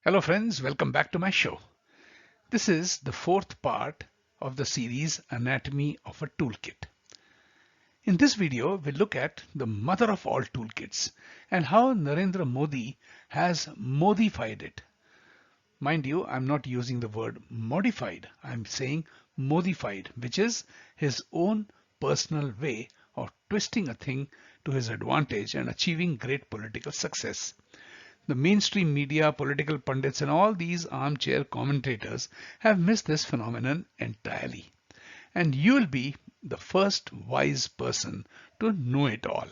Hello friends, welcome back to my show. This is the fourth part of the series Anatomy of a Toolkit. In this video, we'll look at the mother of all toolkits and how Narendra Modi has modified it. Mind you, I'm not using the word modified, I'm saying modified, which is his own personal way of twisting a thing to his advantage and achieving great political success. The mainstream media, political pundits, and all these armchair commentators have missed this phenomenon entirely. And you will be the first wise person to know it all.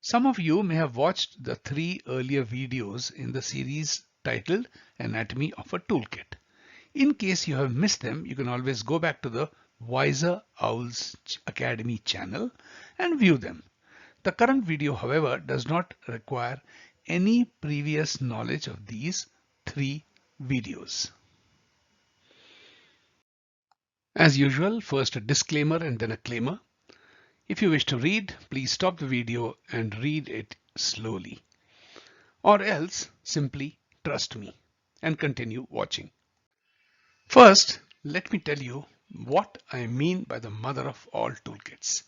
Some of you may have watched the 3 earlier videos in the series titled Anatomy of a Toolkit. In case you have missed them, you can always go back to the Wiser Owls Academy channel and view them. The current video, however, does not require any previous knowledge of these 3 videos. As usual, first a disclaimer and then a claimer. If you wish to read, please stop the video and read it slowly. Or else simply trust me and continue watching. First, let me tell you what I mean by the mother of all toolkits.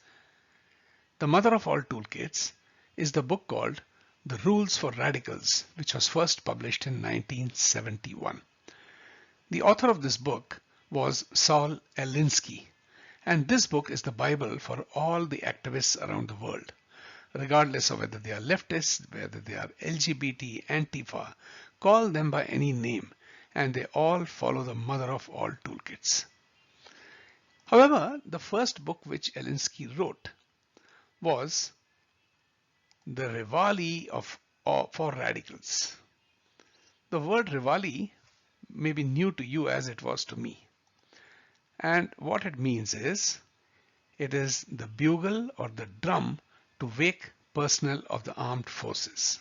The mother of all toolkits is the book called The Rules for Radicals, which was first published in 1971. The author of this book was Saul Alinsky, and this book is the Bible for all the activists around the world, regardless of whether they are leftists, whether they are LGBT, Antifa, call them by any name, and they all follow the mother of all toolkits. However, the first book which Alinsky wrote was the Rivali for Radicals. The word Rivali may be new to you as it was to me. And what it means is, it is the bugle or the drum to wake personnel of the armed forces.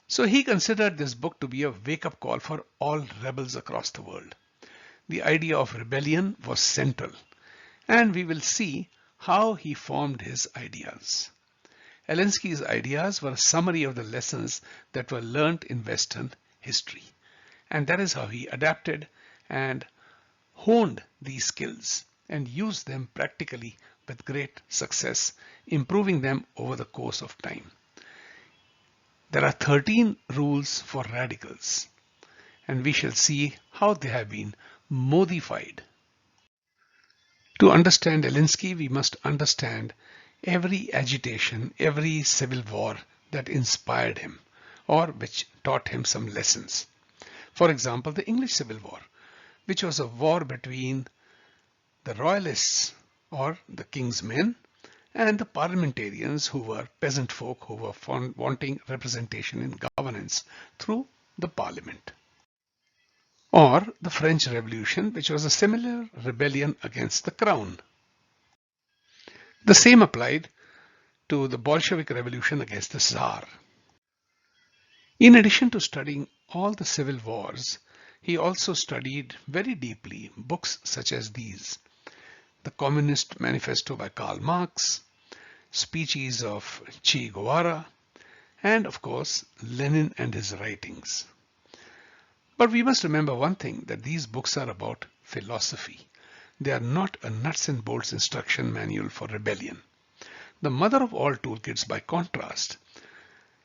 So he considered this book to be a wake-up call for all rebels across the world. The idea of rebellion was central, and we will see how he formed his ideas. Alinsky's ideas were a summary of the lessons that were learnt in Western history. And that is how he adapted and honed these skills and used them practically with great success, improving them over the course of time. There are 13 rules for radicals, and we shall see how they have been modified. To understand Alinsky, we must understand every agitation, every civil war that inspired him or which taught him some lessons. For example, the English Civil War, which was a war between the royalists or the king's men and the parliamentarians who were peasant folk who were wanting representation in governance through the parliament. Or the French Revolution, which was a similar rebellion against the crown. The same applied to the Bolshevik Revolution against the Tsar. In addition to studying all the civil wars, he also studied very deeply books such as these: The Communist Manifesto by Karl Marx, speeches of Che Guevara, and of course Lenin and his writings. But we must remember one thing, that these books are about philosophy. They are not a nuts and bolts instruction manual for rebellion. The mother of all toolkits, by contrast,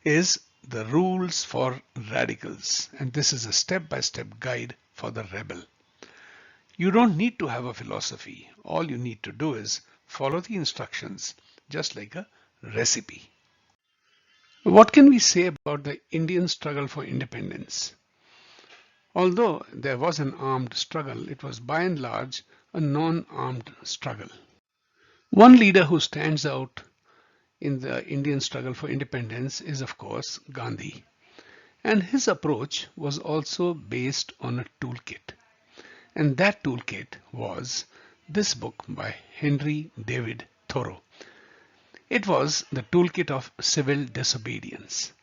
is The Rules for Radicals, and this is a step-by-step guide for the rebel. You don't need to have a philosophy. All you need to do is follow the instructions, just like a recipe. What can we say about the Indian struggle for independence? Although there was an armed struggle, it was by and large a non-armed struggle. One leader who stands out in the Indian struggle for independence is, of course, Gandhi. And his approach was also based on a toolkit. And that toolkit was this book by Henry David Thoreau. It was the Toolkit of Civil Disobedience.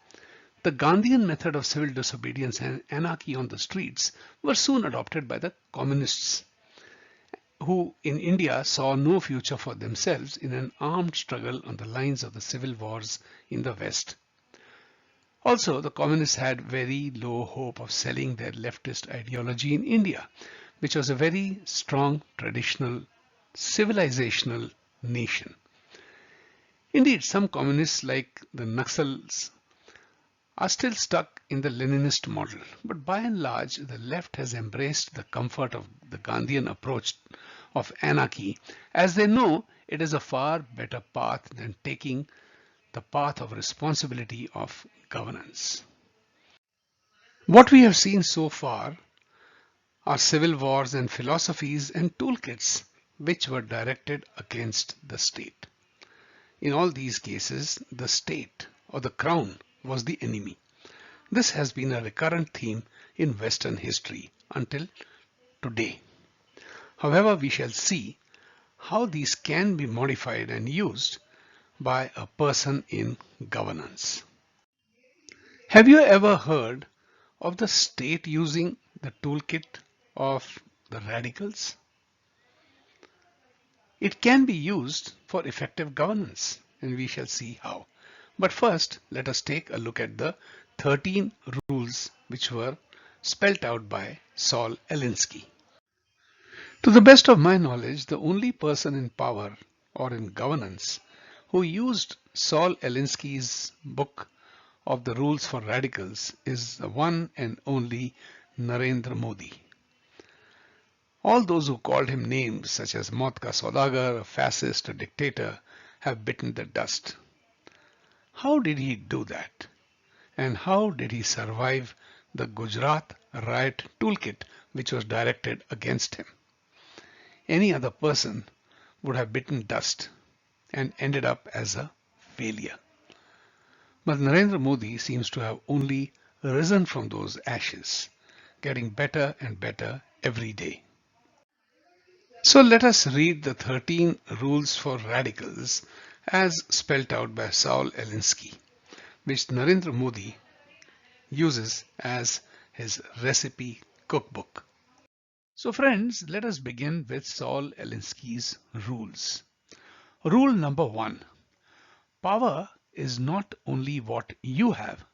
The Gandhian method of civil disobedience and anarchy on the streets were soon adopted by the communists, who in India saw no future for themselves in an armed struggle on the lines of the civil wars in the West. Also, the communists had very low hope of selling their leftist ideology in India, which was a very strong traditional civilizational nation. Indeed, some communists like the Naxals are still stuck in the Leninist model, but by and large, the left has embraced the comfort of the Gandhian approach of anarchy, as they know it is a far better path than taking the path of responsibility of governance. What we have seen so far are civil wars and philosophies and toolkits which were directed against the state. In all these cases, the state or the crown was the enemy. This has been a recurrent theme in Western history until today. However, we shall see how these can be modified and used by a person in governance. Have you ever heard of the state using the toolkit of the radicals? It can be used for effective governance, and we shall see how. But first, let us take a look at the 13 rules which were spelt out by Saul Alinsky. To the best of my knowledge, the only person in power or in governance who used Saul Alinsky's book of the rules for radicals is the one and only Narendra Modi. All those who called him names such as Maut ka Saudagar, a fascist, a dictator, have bitten the dust. How did he do that? And how did he survive the Gujarat riot toolkit which was directed against him? Any other person would have bitten dust and ended up as a failure. But Narendra Modi seems to have only risen from those ashes, getting better and better every day. So let us read the 13 rules for radicals as spelt out by Saul Alinsky, which Narendra Modi uses as his recipe cookbook. So friends, let us begin with Saul Alinsky's rules. Rule number 1. Power is not only what you have,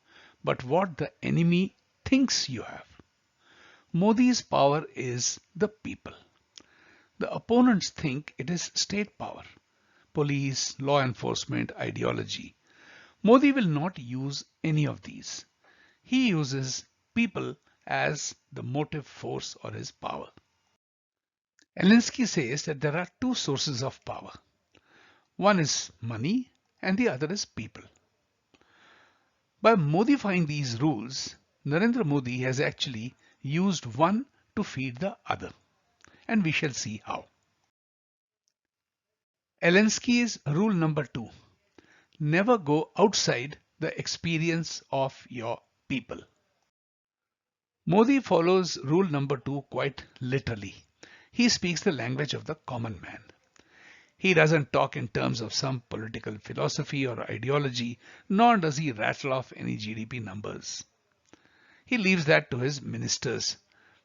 but what the enemy thinks you have. Modi's power is the people. The opponents think it is state power, police, law enforcement, ideology. Modi will not use any of these. He uses people as the motive force or his power. Alinsky says that there are two sources of power. One is money and the other is people. By modifying these rules, Narendra Modi has actually used one to feed the other, and we shall see how. Alinsky's rule number 2. Never go outside the experience of your people. Modi follows rule number 2 quite literally. He speaks the language of the common man. He doesn't talk in terms of some political philosophy or ideology, nor does he rattle off any GDP numbers. He leaves that to his ministers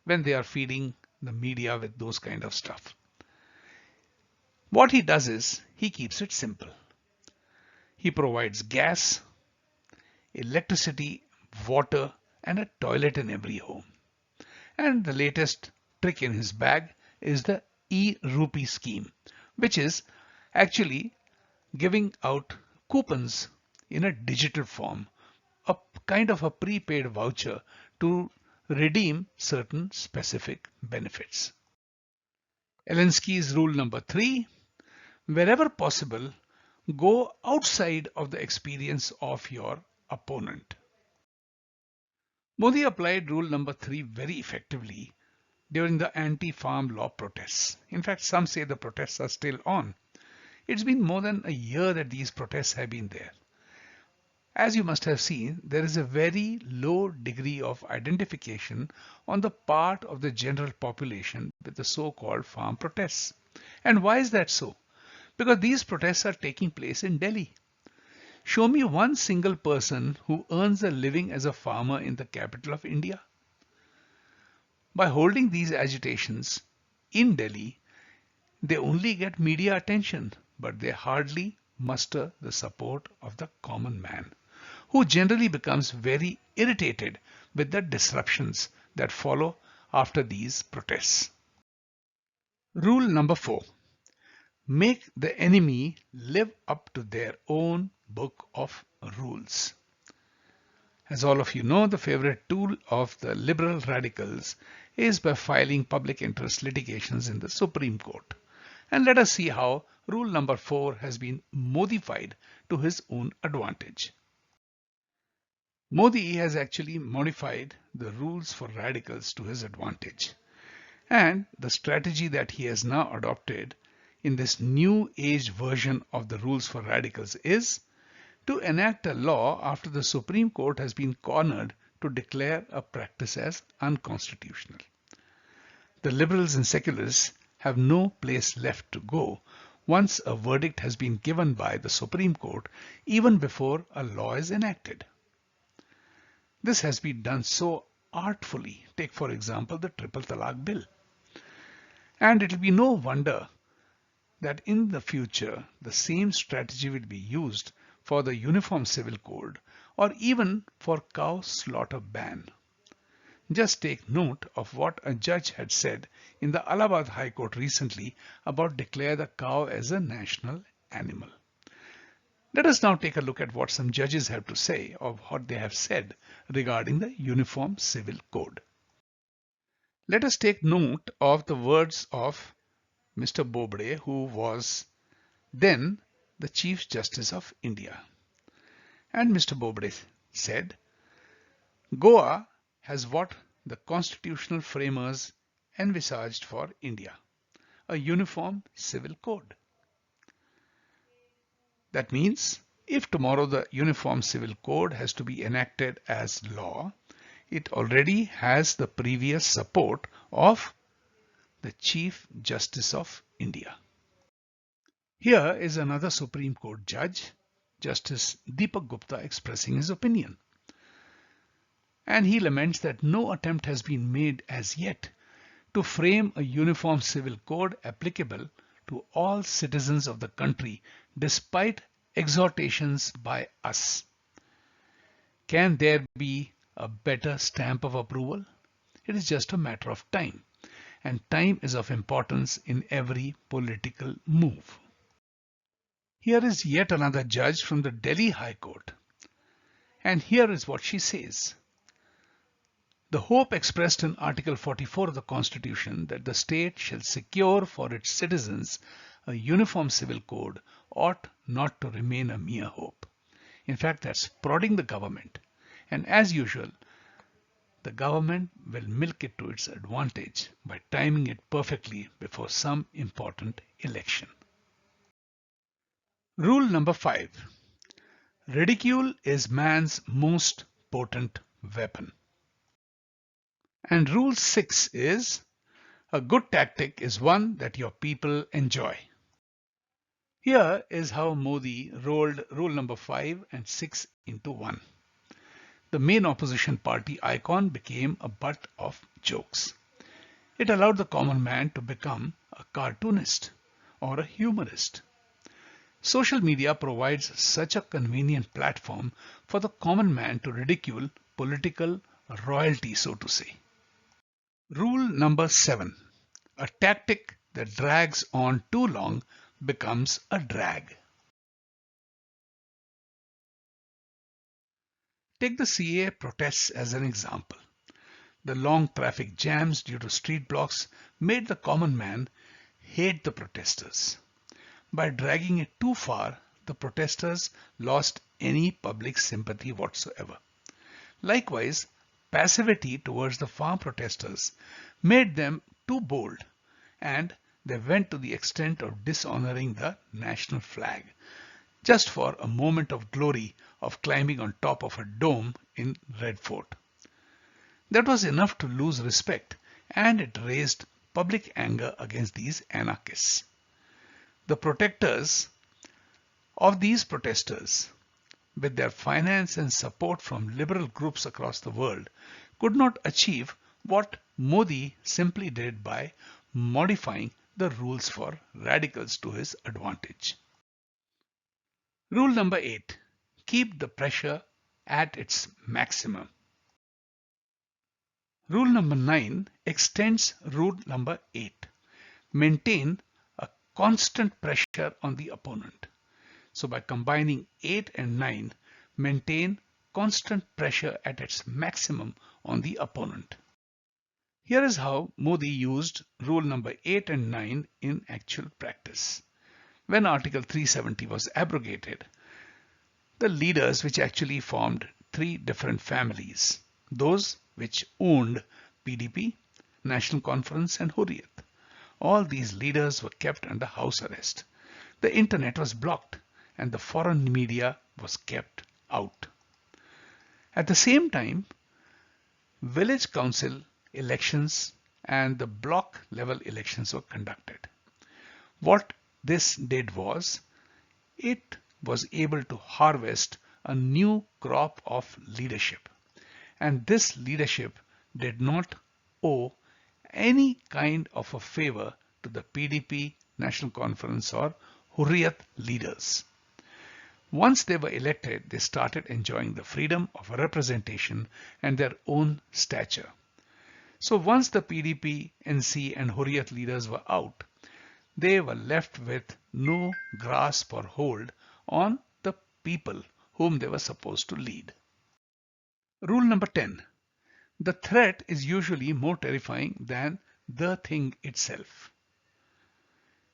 when they are feeding the media with those kind of stuff. What he does is he keeps it simple. He provides gas, electricity, water, and a toilet in every home. And the latest trick in his bag is the e-rupee scheme, which is actually giving out coupons in a digital form, a kind of a prepaid voucher to redeem certain specific benefits. Alinsky's rule number 3, wherever possible, go outside of the experience of your opponent. Modi applied rule number 3 very effectively during the anti-farm law protests. In fact, some say the protests are still on. It's been more than a year that these protests have been there. As you must have seen, there is a very low degree of identification on the part of the general population with the so-called farm protests. And why is that so? Because these protests are taking place in Delhi. Show me one single person who earns a living as a farmer in the capital of India. By holding these agitations in Delhi, they only get media attention, but they hardly muster the support of the common man, who generally becomes very irritated with the disruptions that follow after these protests. Rule number 4. Make the enemy live up to their own book of rules. As all of you know, the favorite tool of the liberal radicals is by filing public interest litigations in the Supreme Court. And let us see how rule number 4 has been modified to his own advantage. Modi has actually modified the rules for radicals to his advantage. And the strategy that he has now adopted in this new age version of the rules for radicals is to enact a law after the Supreme Court has been cornered to declare a practice as unconstitutional. The liberals and secularists have no place left to go once a verdict has been given by the Supreme Court, even before a law is enacted. This has been done so artfully. Take, for example, the Triple Talaq Bill. And it will be no wonder that in the future the same strategy will be used for the Uniform Civil Code or even for cow slaughter ban. Just take note of what a judge had said in the Allahabad High Court recently about declare the cow as a national animal. Let us now take a look at what some judges have to say of what they have said regarding the Uniform Civil Code. Let us take note of the words of Mr. Bobde, who was then the Chief Justice of India. And Mr. Bobde said, Goa has what the constitutional framers envisaged for India, a uniform civil code. That means if tomorrow the Uniform Civil Code has to be enacted as law, it already has the previous support of the Chief Justice of India. Here is another Supreme Court judge, Justice Deepak Gupta, expressing his opinion. And he laments that no attempt has been made as yet to frame a uniform civil code applicable to all citizens of the country despite exhortations by us. Can there be a better stamp of approval? It is just a matter of time, and time is of importance in every political move. Here is yet another judge from the Delhi High Court, and here is what she says. The hope expressed in Article 44 of the Constitution that the state shall secure for its citizens a uniform civil code ought not to remain a mere hope. In fact, that's prodding the government. And as usual, the government will milk it to its advantage by timing it perfectly before some important election. Rule number 5. Ridicule is man's most potent weapon. And rule 6 is, a good tactic is one that your people enjoy. Here is how Modi rolled rule number 5 and 6 into one. The main opposition party icon became a butt of jokes. It allowed the common man to become a cartoonist or a humorist. Social media provides such a convenient platform for the common man to ridicule political royalty, so to say. Rule number 7. A tactic that drags on too long becomes a drag. Take the CA protests as an example. The long traffic jams due to street blocks made the common man hate the protesters. By dragging it too far, the protesters lost any public sympathy whatsoever. Likewise, passivity towards the farm protesters made them too bold, and they went to the extent of dishonoring the national flag, just for a moment of glory of climbing on top of a dome in Red Fort. That was enough to lose respect, and it raised public anger against these anarchists. The protectors of these protesters, with their finance and support from liberal groups across the world, could not achieve what Modi simply did by modifying the rules for radicals to his advantage. Rule number 8. Keep the pressure at its maximum. Rule number 9 extends rule number 8. Maintain a constant pressure on the opponent. So by combining 8 and 9, maintain constant pressure at its maximum on the opponent. Here is how Modi used rule number 8 and 9 in actual practice. When Article 370 was abrogated, the leaders which actually formed three different families, those which owned PDP, National Conference and Hurriyat. All these leaders were kept under house arrest. The internet was blocked and the foreign media was kept out. At the same time, village council elections and the block level elections were conducted. What this did was, it was able to harvest a new crop of leadership. And this leadership did not owe any kind of a favor to the PDP, National Conference or Hurriyat leaders. Once they were elected, they started enjoying the freedom of representation and their own stature. So once the PDP, NC and Hurriyat leaders were out, they were left with no grasp or hold on the people whom they were supposed to lead. Rule number 10. The threat is usually more terrifying than the thing itself.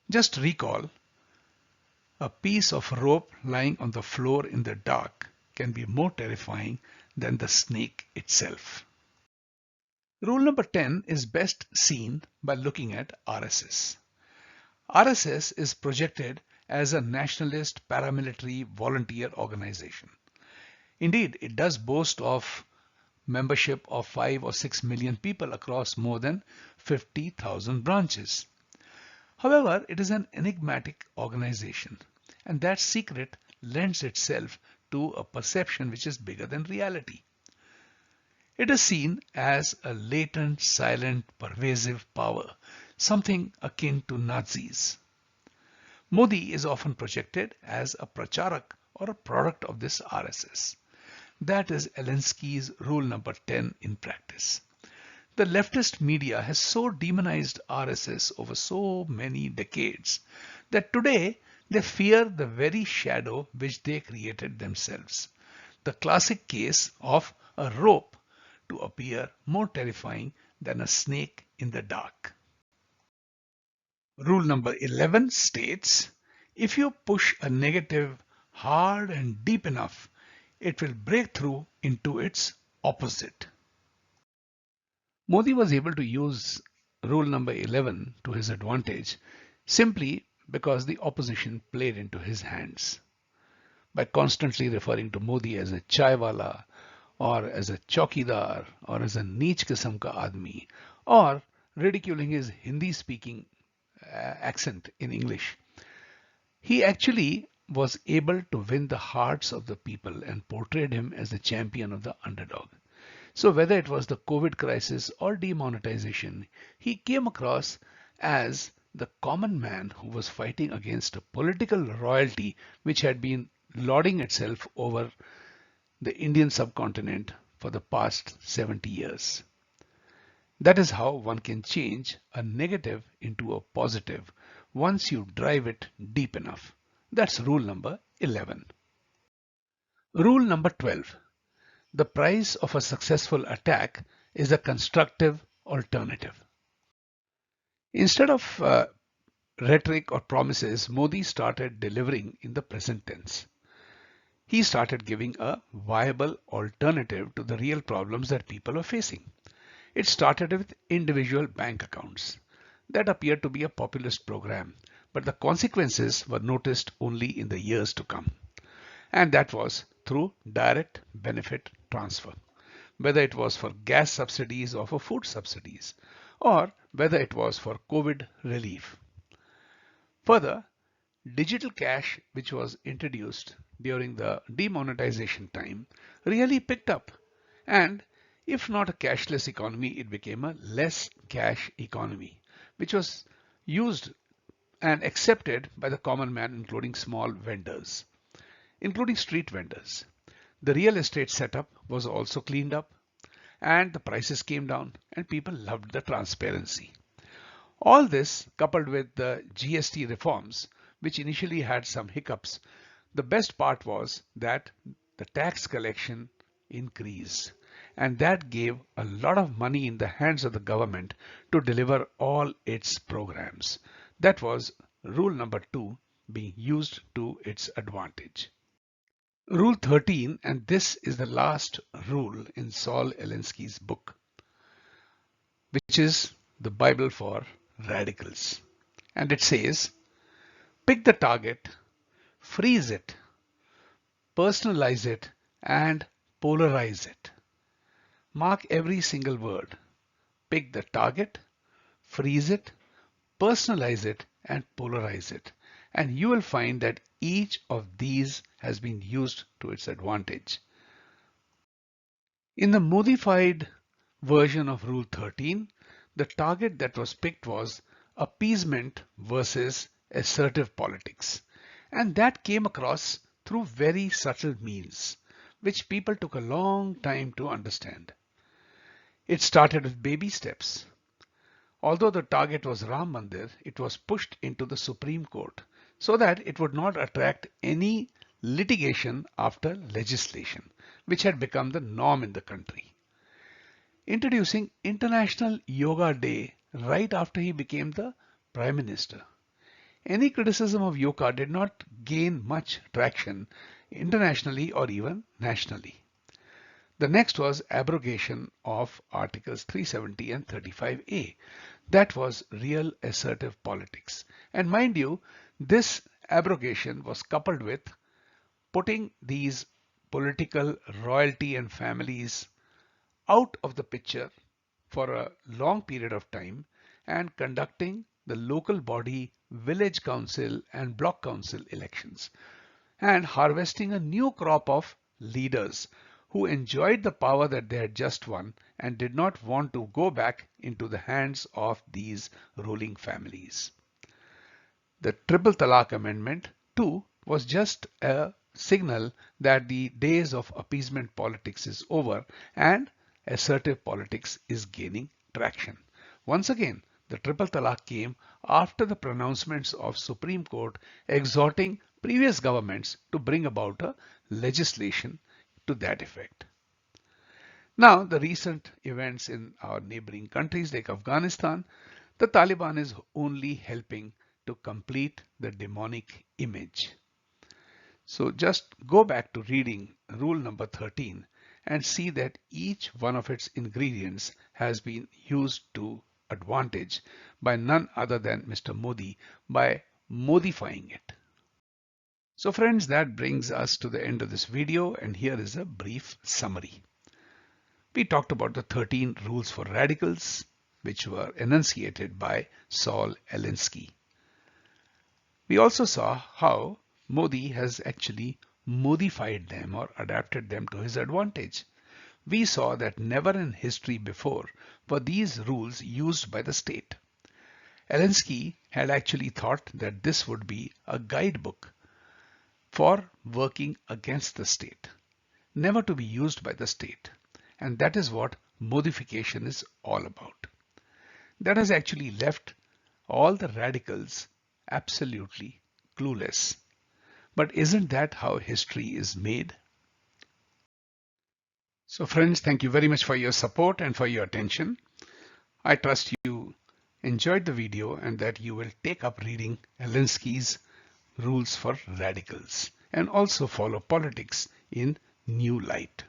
Just recall, a piece of rope lying on the floor in the dark can be more terrifying than the snake itself. Rule number 10 is best seen by looking at RSS. RSS is projected as a nationalist paramilitary volunteer organization. Indeed, it does boast of membership of 5 or 6 million people across more than 50,000 branches. However, it is an enigmatic organization, and that secret lends itself to a perception which is bigger than reality. It is seen as a latent, silent, pervasive power, something akin to Nazis. Modi is often projected as a pracharak or a product of this RSS. That is Alinsky's rule number 10 in practice. The leftist media has so demonized RSS over so many decades that today they fear the very shadow which they created themselves. The classic case of a rope to appear more terrifying than a snake in the dark. Rule number 11 states, if you push a negative hard and deep enough, it will break through into its opposite. Modi was able to use rule number 11 to his advantage simply because the opposition played into his hands. By constantly referring to Modi as a chaiwala or as a chowkidar or as a neech kisam ka aadmi or ridiculing his Hindi speaking accent in English, he actually was able to win the hearts of the people and portrayed him as the champion of the underdog. So whether it was the COVID crisis or demonetization, he came across as the common man who was fighting against a political royalty which had been lording itself over the Indian subcontinent for the past 70 years. That is how one can change a negative into a positive once you drive it deep enough. That's rule number 11. Rule number 12. The price of a successful attack is a constructive alternative. Instead of rhetoric or promises, Modi started delivering in the present tense. He started giving a viable alternative to the real problems that people are facing. It started with individual bank accounts. That appeared to be a populist program, but the consequences were noticed only in the years to come. And that was through direct benefit transfer, whether it was for gas subsidies or for food subsidies, or whether it was for COVID relief. Further, digital cash, which was introduced during the demonetization time, really picked up. And if not a cashless economy, it became a less cash economy, which was used and accepted by the common man, including small vendors, including street vendors. The real estate setup was also cleaned up, and the prices came down, and people loved the transparency. All this coupled with the GST reforms, which initially had some hiccups, the best part was that the tax collection increased. And that gave a lot of money in the hands of the government to deliver all its programs. That was rule number 2 being used to its advantage. Rule 13, and this is the last rule in Saul Alinsky's book, which is the Bible for radicals. And it says, pick the target, freeze it, personalize it, and polarize it. Mark every single word. Pick the target, freeze it, personalize it, and polarize it. And you will find that each of these has been used to its advantage. In the modified version of Rule 13, the target that was picked was appeasement versus assertive politics. And that came across through very subtle means, which people took a long time to understand. It started with baby steps. Although the target was Ram Mandir, it was pushed into the Supreme Court so that it would not attract any litigation after legislation, which had become the norm in the country. Introducing International Yoga Day right after he became the Prime Minister. Any criticism of yoga did not gain much traction internationally or even nationally. The next was abrogation of Articles 370 and 35A. That was real assertive politics. And mind you, this abrogation was coupled with putting these political royalty and families out of the picture for a long period of time and conducting the local body, village council and block council elections and harvesting a new crop of leaders who enjoyed the power that they had just won and did not want to go back into the hands of these ruling families. The Triple Talaq Amendment too was just a signal that the days of appeasement politics is over and assertive politics is gaining traction. Once again, the Triple Talaq came after the pronouncements of Supreme Court exhorting previous governments to bring about a legislation to that effect. Now, the recent events in our neighboring countries like Afghanistan, the Taliban is only helping to complete the demonic image. So just go back to reading rule number 13 and see that each one of its ingredients has been used to advantage by none other than Mr. Modi by modifying it. So friends, that brings us to the end of this video, and here is a brief summary. We talked about the 13 rules for radicals, which were enunciated by Saul Alinsky. We also saw how Modi has actually modified them or adapted them to his advantage. We saw that never in history before were these rules used by the state. Alinsky had actually thought that this would be a guidebook for working against the state, never to be used by the state. And that is what modification is all about. That has actually left all the radicals absolutely clueless. But isn't that how history is made? So friends, thank you very much for your support and for your attention. I trust you enjoyed the video and that you will take up reading Alinsky's Rules for Radicals and also follow politics in new light.